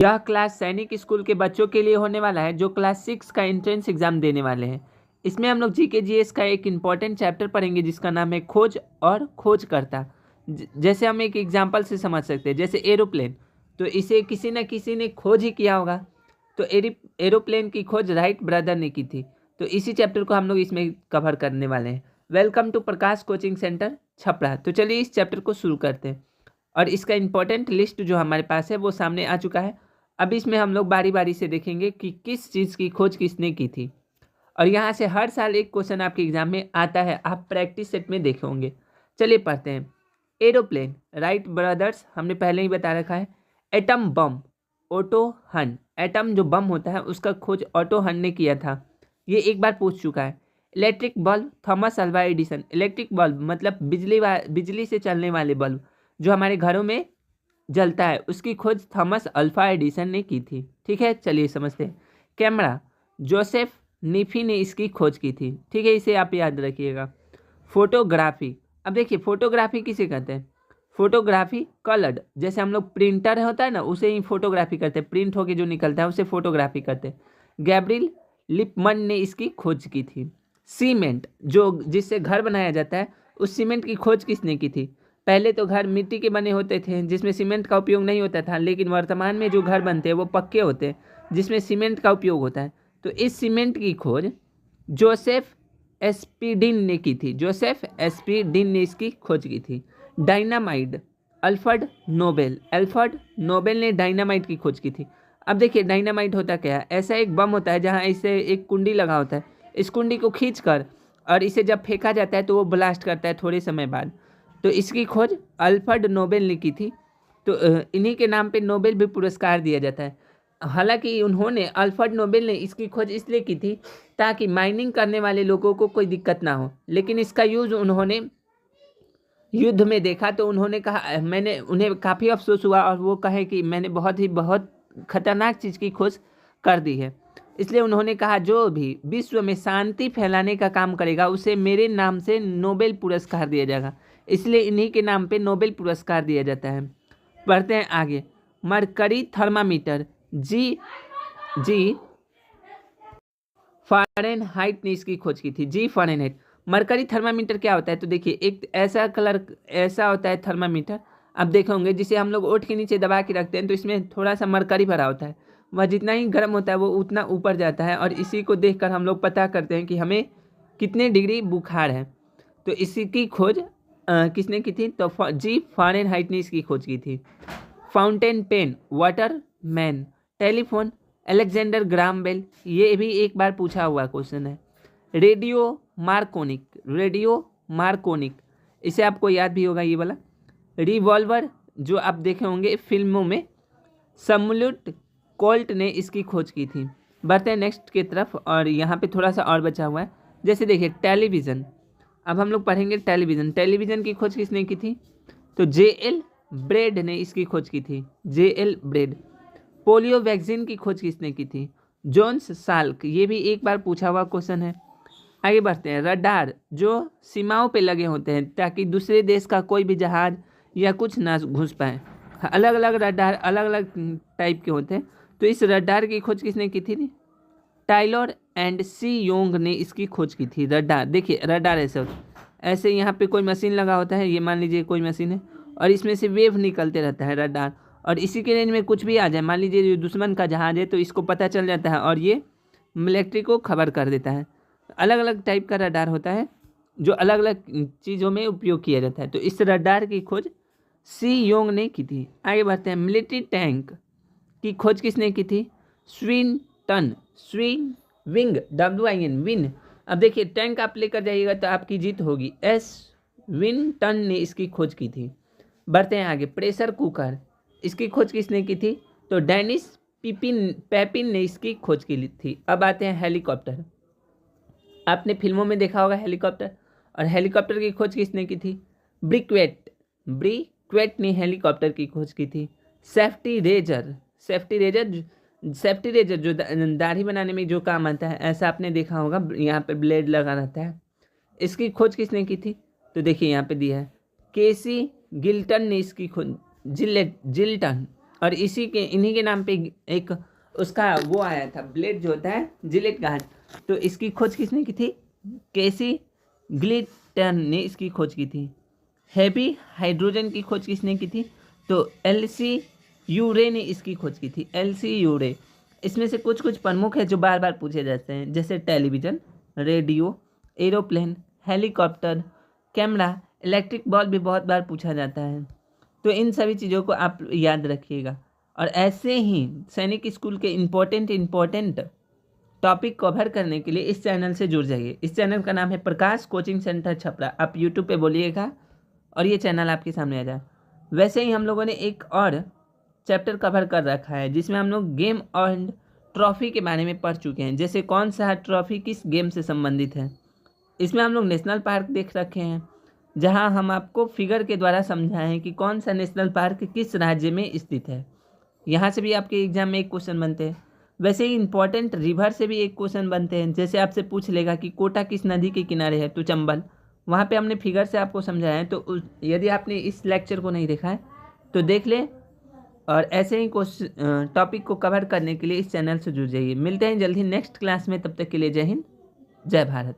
यह क्लास सैनिक स्कूल के बच्चों के लिए होने वाला है जो क्लास 6 का एंट्रेंस एग्जाम देने वाले हैं। इसमें हम लोग जीके जीएस का एक इम्पॉर्टेंट चैप्टर पढ़ेंगे जिसका नाम है खोज और खोजकर्ता। जैसे हम एक एग्जांपल से समझ सकते हैं, जैसे एरोप्लेन, तो इसे किसी न किसी ने खोज ही किया होगा। तो एरोप्लेन की खोज राइट ब्रदर ने की थी। तो इसी चैप्टर को हम लोग इसमें कवर करने वाले हैं। Welcome to Prakash coaching centre Chhapra. तो चलिए इस चैप्टर को शुरू करते हैं और इसका इम्पोर्टेंट लिस्ट जो हमारे पास है वो सामने आ चुका है। अब इसमें हम लोग बारी बारी से देखेंगे कि किस चीज़ की खोज किसने की थी, और यहाँ से हर साल एक क्वेश्चन आपके एग्जाम में आता है, आप प्रैक्टिस सेट में देखे होंगे। चलिए पढ़ते हैं। एरोप्लेन राइट ब्रदर्स हमने पहले ही बता रखा है। एटम बम ओटो हन, एटम जो बम होता है उसका खोज ओटो हन ने किया था, ये एक बार पूछ चुका है। Electric bulb Thomas Alva Edison, electric bulb मतलब बिजली से चलने वाले बल्ब जो हमारे घरों में जलता है, उसकी खोज थॉमस अल्फा एडिसन ने की थी। ठीक है, चलिए समझते हैं। कैमरा जोसेफ निफी ने इसकी खोज की थी। ठीक है, इसे आप याद रखिएगा। फोटोग्राफी, अब देखिए फोटोग्राफी किसे कहते हैं। फोटोग्राफी कलर्ड, जैसे हम लोग प्रिंटर होता है ना, उसे ही फोटोग्राफी करते हैं, प्रिंट होके जो निकलता है उसे फोटोग्राफी करते हैं। गैब्रियल लिपमन ने इसकी खोज की थी। सीमेंट जो जिससे घर बनाया जाता है, उस सीमेंट की खोज किसने की थी। पहले तो घर मिट्टी के बने होते थे जिसमें सीमेंट का उपयोग नहीं होता था, लेकिन वर्तमान में जो घर बनते हैं वो पक्के होते हैं जिसमें सीमेंट का उपयोग होता है। तो इस सीमेंट की खोज जोसेफ एस्पिडिन ने की थी, जोसेफ एस्पिडिन ने इसकी खोज की थी। डायनामाइट अल्फ्रेड नोबेल ने डायनामाइट की खोज की थी। अब देखिए डायनामाइट होता क्या है, ऐसा एक बम होता है जहाँ इसे एक कुंडी लगा होता है, इस कुंडी को खींच कर और इसे जब फेंका जाता है तो वो ब्लास्ट करता है थोड़े समय बाद। तो इसकी खोज अल्फ्रेड नोबेल ने की थी। तो इन्हीं के नाम पे नोबेल भी पुरस्कार दिया जाता है। हालांकि उन्होंने अल्फ्रेड नोबेल ने इसकी खोज इसलिए की थी ताकि माइनिंग करने वाले लोगों को कोई दिक्कत ना हो, लेकिन इसका यूज़ उन्होंने युद्ध में देखा तो उन्होंने कहा, मैंने उन्हें काफ़ी अफसोस हुआ और वो कहे कि मैंने बहुत खतरनाक चीज़ की खोज कर दी है। इसलिए उन्होंने कहा जो भी विश्व में शांति फैलाने का काम करेगा उसे मेरे नाम से नोबेल पुरस्कार दिया जाएगा, इसलिए इन्हीं के नाम पे नोबेल पुरस्कार दिया जाता है। पढ़ते हैं आगे। मरकरी थर्मामीटर जी जी फ़ारेनहाइट ने इसकी खोज की थी। जी फ़ारेनहाइट। मरकरी थर्मामीटर क्या होता है, तो देखिए एक ऐसा होता है थर्मामीटर, आप देखे होंगे, जिसे हम लोग ओठ के नीचे दबा के रखते हैं तो इसमें थोड़ा सा मरकरी भरा होता है। वह जितना ही गर्म होता है वो उतना ऊपर जाता है और इसी को देखकर हम लोग पता करते हैं कि हमें कितने डिग्री बुखार है। तो इसी की खोज किसने की थी, तो जी फ़ारेनहाइट ने इसकी खोज की थी। Fountain pen Waterman. Telephone Alexander Graham Bell, ये भी एक बार पूछा हुआ क्वेश्चन है। रेडियो मार्कोनिक, इसे आपको याद भी होगा ये वाला। रिवॉल्वर जो आप देखे होंगे फिल्मों में, समुलुट कोल्ट ने इसकी खोज की थी। बढ़ते हैं नेक्स्ट की तरफ, और यहाँ पे थोड़ा सा और बचा हुआ है। जैसे देखिए टेलीविज़न, अब हम लोग पढ़ेंगे टेलीविज़न की खोज किसने की थी, तो जे.एल. ब्रेड ने इसकी खोज की थी, जे.एल. ब्रेड। पोलियो वैक्सीन की खोज किसने की थी, जोन्स साल्क, ये भी एक बार पूछा हुआ क्वेश्चन है। आगे बढ़ते हैं। रडार जो सीमाओं पे लगे होते हैं ताकि दूसरे देश का कोई भी जहाज या कुछ ना घुस पाए, अलग अलग रडार अलग अलग टाइप के होते हैं। तो इस रडार की खोज किसने की थी, टाइलर एंड सी योंग ने इसकी खोज की थी। रडार, देखिए रडार ऐसे यहाँ पे कोई मशीन लगा होता है, ये मान लीजिए कोई मशीन है और इसमें से वेव निकलते रहता है रडार, और इसी के रेंज में कुछ भी आ जाए, मान लीजिए दुश्मन का जहाज है तो इसको पता चल जाता है और ये मिलिट्री को खबर कर देता है। अलग अलग टाइप का रडार होता है जो अलग अलग चीज़ों में उपयोग किया जाता है। तो इस रडार की खोज सी योंग ने की थी। आगे बढ़ते हैं। मिलिट्री टैंक की खोज किसने की थी, स्विन विंग WIN विन। अब देखिए टैंक आप लेकर जाइएगा तो आपकी जीत होगी। विंटन ने इसकी खोज की थी। बढ़ते हैं आगे। प्रेशर कुकर, इसकी खोज किसने की थी, तो डेनिस पेपिन ने इसकी खोज की थी। अब आते हैं हेलीकॉप्टर, आपने फिल्मों में देखा होगा हेलीकॉप्टर, और हेलीकॉप्टर की खोज किसने की थी, ब्रिक्वेट ने हेलीकॉप्टर की खोज की थी। सेफ्टी रेजर जो दाढ़ी बनाने में जो काम आता है, ऐसा आपने देखा होगा, यहाँ पे ब्लेड लगा रहता है, इसकी खोज किसने की थी, तो देखिए यहाँ पे दिया है केसी गिल्टन ने इसकी खोज, जिल्टन और इन्हीं के नाम पे एक उसका वो आया था, ब्लेड जो होता है जिलेट गार्ड, तो इसकी खोज किसने की थी? केसी ग्लिटन ने इसकी खोज की थी। हैवी हाइड्रोजन की खोज किसने की थी? तो एलसी यूरे ने इसकी खोज की थी, एलसी यूरे। इसमें से कुछ कुछ प्रमुख है जो बार बार पूछे जाते हैं, जैसे television, radio, aeroplane, helicopter, camera, electric bulb भी बहुत बार पूछा जाता है। तो इन सभी चीज़ों को आप याद रखिएगा। और ऐसे ही सैनिक स्कूल के इम्पोर्टेंट टॉपिक कवर करने के लिए इस चैनल से जुड़ जाइए। इस चैनल का नाम है प्रकाश कोचिंग सेंटर छपरा। आप यूट्यूब पे बोलिएगा और ये चैनल आपके सामने आ जाए। वैसे ही हम लोगों ने एक और चैप्टर कवर कर रखा है जिसमें हम लोग गेम एंड ट्रॉफी के बारे में पढ़ चुके हैं, जैसे कौन सा ट्रॉफी किस गेम से संबंधित है। इसमें हम लोग नेशनल पार्क देख रखे हैं, जहां हम आपको फिगर के द्वारा समझाएं कि कौन सा नेशनल पार्क किस राज्य में स्थित है। यहाँ से भी आपके एग्जाम में एक क्वेश्चन बनते हैं। वैसे ही इंपॉर्टेंट रिवर से भी एक क्वेश्चन बनते हैं, जैसे आपसे पूछ लेगा कि कोटा किस नदी के किनारे है, तो चंबल। वहाँ पे हमने फिगर से आपको समझाया है, तो यदि आपने इस लेक्चर को नहीं देखा है तो देख ले। और ऐसे ही टॉपिक को कवर करने के लिए इस चैनल से जुड़ जाइए। मिलते हैं जल्द ही नेक्स्ट क्लास में, तब तक के लिए जय हिंद, जय भारत।